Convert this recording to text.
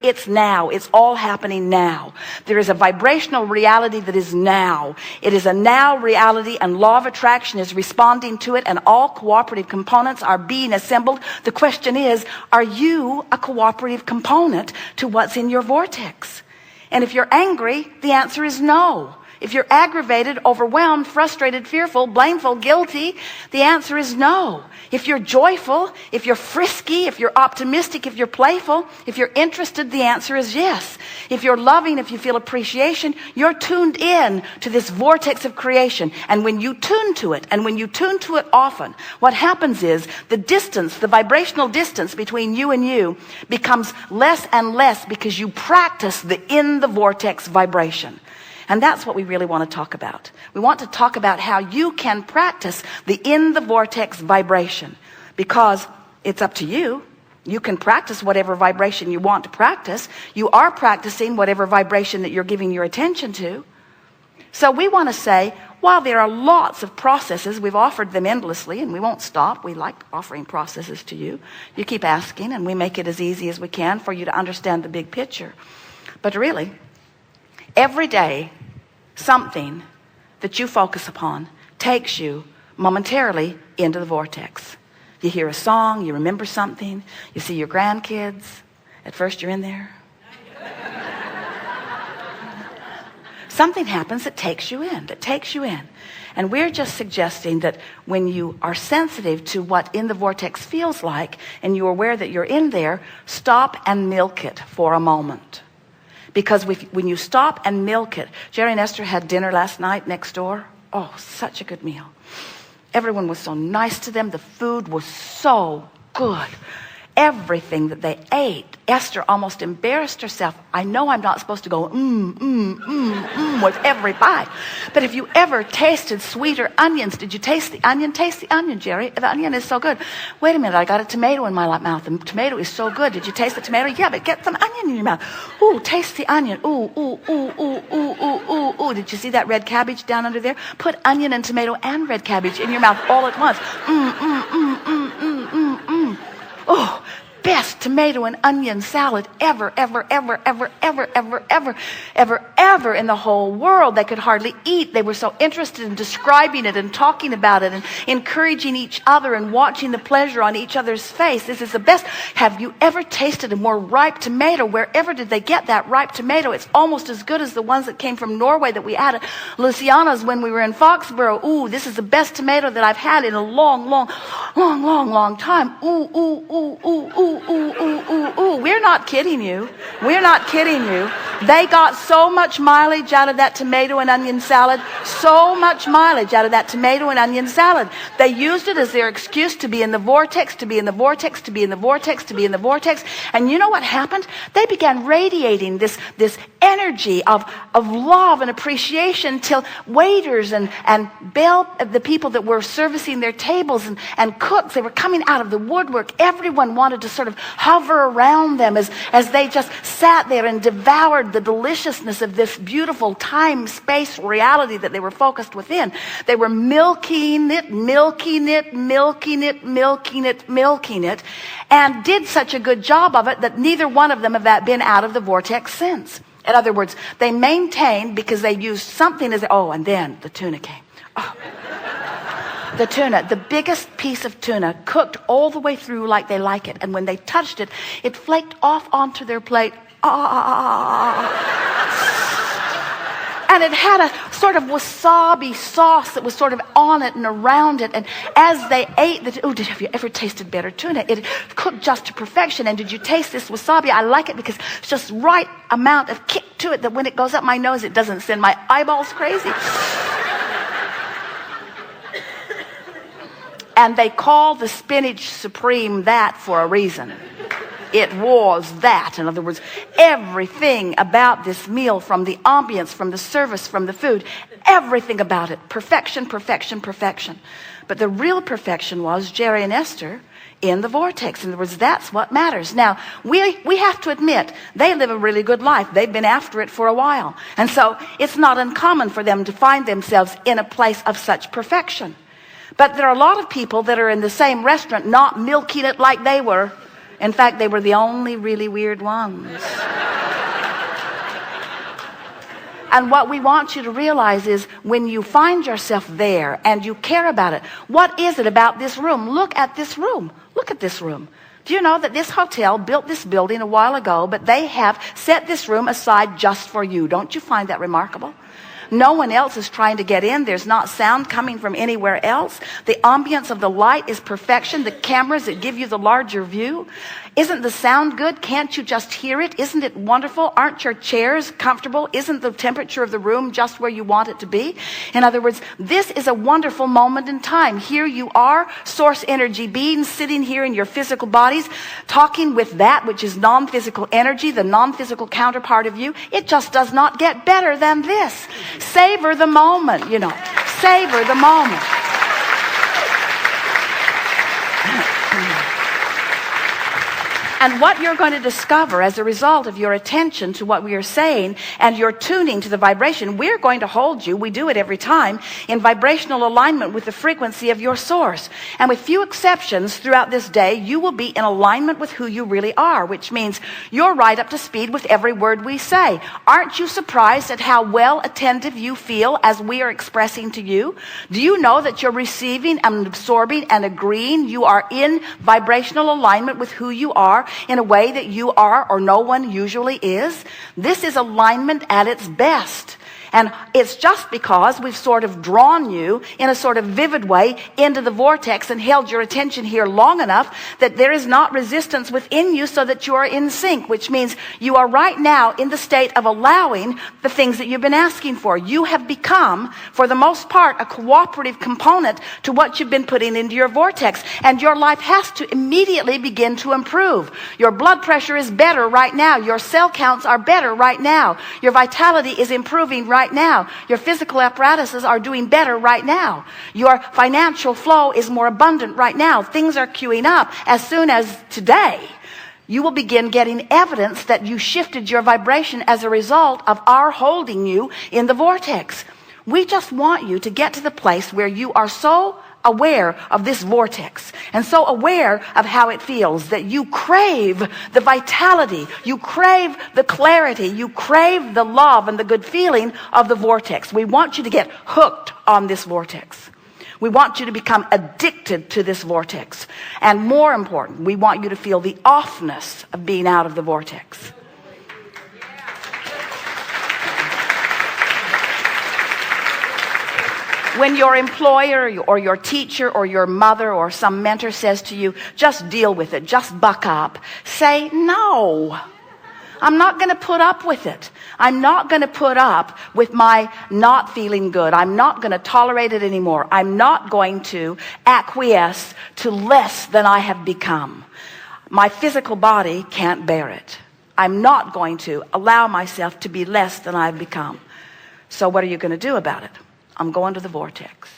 It's now. It's all happening now. There is a vibrational reality that is now. It is a now reality, and law of attraction is responding to it, and all cooperative components are being assembled. The question is, are you a cooperative component to what's in your vortex? And if you're angry, the answer is no. If you're aggravated, overwhelmed, frustrated, fearful, blameful, guilty, the answer is no. If you're joyful, if you're frisky, if you're optimistic, if you're playful, if you're interested, the answer is yes. If you're loving, if you feel appreciation, you're tuned in to this vortex of creation. And when you tune to it, and when you tune to it often, what happens is the distance, the vibrational distance between you and you becomes less and less because you practice the in the vortex vibration. And that's what we really want to talk about. We want to talk about how you can practice the in the vortex vibration, because it's up to you. You can practice whatever vibration you want to practice. You are practicing whatever vibration that you're giving your attention to. So we want to say, while there are lots of processes, we've offered them endlessly, and we won't stop. We like offering processes to you. You keep asking, and we make it as easy as we can for you to understand the big picture. But really, every day, something that you focus upon takes you momentarily into the vortex. You hear a song, you remember something, you see your grandkids. At first you're in there. Something happens that takes you in, And we're just suggesting that when you are sensitive to what in the vortex feels like, and you're aware that you're in there, stop and milk it for a moment. Because when you stop and milk it, Jerry and Esther had dinner last night next door. Oh, such a good meal. Everyone was so nice to them. The food was so good. Everything that they ate, Esther almost embarrassed herself. I know I'm not supposed to go with every bite. But if you ever tasted sweeter onions, did you taste the onion? Taste the onion, Jerry. The onion is so good. Wait a minute, I got a tomato in my mouth. The tomato is so good. Did you taste the tomato? Yeah, but get some onion in your mouth. Ooh, taste the onion. Ooh, ooh, ooh, ooh, ooh, ooh, ooh, ooh. Did you see that red cabbage down under there? Put onion and tomato and red cabbage in your mouth all at once. Oh, best tomato and onion salad ever in the whole world. They could hardly eat. They were so interested in describing it and talking about it and encouraging each other and watching the pleasure on each other's face. This is the best. Have you ever tasted a more ripe tomato? Wherever did they get that ripe tomato? It's almost as good as the ones that came from Norway that we had at Luciana's when we were in Foxborough. Ooh, this is the best tomato that I've had in a long time. Ooh, ooh, ooh, ooh, ooh. Ooh. We're not kidding you. They got so much mileage out of that tomato and onion salad. They used it as their excuse to be in the vortex, And you know what happened? They began radiating this energy of love and appreciation till waiters and the people that were servicing their tables and cooks, they were coming out of the woodwork. Everyone wanted to sort of hover around them as they just sat there and devoured the deliciousness of this beautiful time-space reality that they were focused within. They were milking it, and did such a good job of it that neither one of them have been out of the vortex since. In other words, they maintained because they used something as, and then the tuna came. Oh. The tuna, the biggest piece of tuna, cooked all the way through like they like it. And when they touched it, it flaked off onto their plate. And it had a sort of wasabi sauce that was sort of on it and around it. And as they ate have you ever tasted better tuna? It cooked just to perfection. And did you taste this wasabi? I like it because it's just right amount of kick to it that when it goes up my nose, it doesn't send my eyeballs crazy. And they call the spinach supreme that for a reason. It was that. In other words, everything about this meal, from the ambience, from the service, from the food, everything about it, perfection. But the real perfection was Jerry and Esther in the vortex. In other words, that's what matters. Now, we have to admit, they live a really good life. They've been after it for a while. And so it's not uncommon for them to find themselves in a place of such perfection. But there are a lot of people that are in the same restaurant not milking it like they were. In fact, they were the only really weird ones. And what we want you to realize is when you find yourself there and you care about it, what is it about this room? Look at this room. Look at this room. Do you know that this hotel built this building a while ago, but they have set this room aside just for you? Don't you find that remarkable? No one else is trying to get in. There's not sound coming from anywhere else. The ambience of the light is perfection. The cameras that give you the larger view. Isn't the sound good? Can't you just hear it? Isn't it wonderful? Aren't your chairs comfortable? Isn't the temperature of the room just where you want it to be? In other words, this is a wonderful moment in time. Here you are, source energy beings, sitting here in your physical bodies, talking with that which is non-physical energy, the non-physical counterpart of you. It just does not get better than this. Savor the moment, Savor the moment. And what you're going to discover as a result of your attention to what we are saying and your tuning to the vibration, we're going to hold you, we do it every time, in vibrational alignment with the frequency of your source. And with few exceptions throughout this day, you will be in alignment with who you really are, which means you're right up to speed with every word we say. Aren't you surprised at how well attentive you feel as we are expressing to you? Do you know that you're receiving and absorbing and agreeing? You are in vibrational alignment with who you are, in a way that you are or no one usually is. This is alignment at its best. And it's just because we've sort of drawn you in a sort of vivid way into the vortex and held your attention here long enough that there is not resistance within you, so that you are in sync, which means you are right now in the state of allowing the things that you've been asking for. You have become, for the most part, a cooperative component to what you've been putting into your vortex. And your life has to immediately begin to improve. Your blood pressure is better right now. Your cell counts are better right now. Your vitality is improving right now. Your physical apparatuses are doing better right now. Your financial flow is more abundant right now. Things are queuing up. As soon as today, you will begin getting evidence that you shifted your vibration as a result of our holding you in the vortex. We just want you to get to the place where you are so aware of this vortex and so aware of how it feels that you crave the vitality, you crave the clarity, you crave the love and the good feeling of the vortex. We want you to get hooked on this vortex. We want you to become addicted to this vortex. And more important, we want you to feel the offness of being out of the vortex. When your employer or your teacher or your mother or some mentor says to you, just deal with it, just buck up, say, no, I'm not going to put up with it. I'm not going to put up with my not feeling good. I'm not going to tolerate it anymore. I'm not going to acquiesce to less than I have become. My physical body can't bear it. I'm not going to allow myself to be less than I've become. So what are you going to do about it? I'm going to the vortex.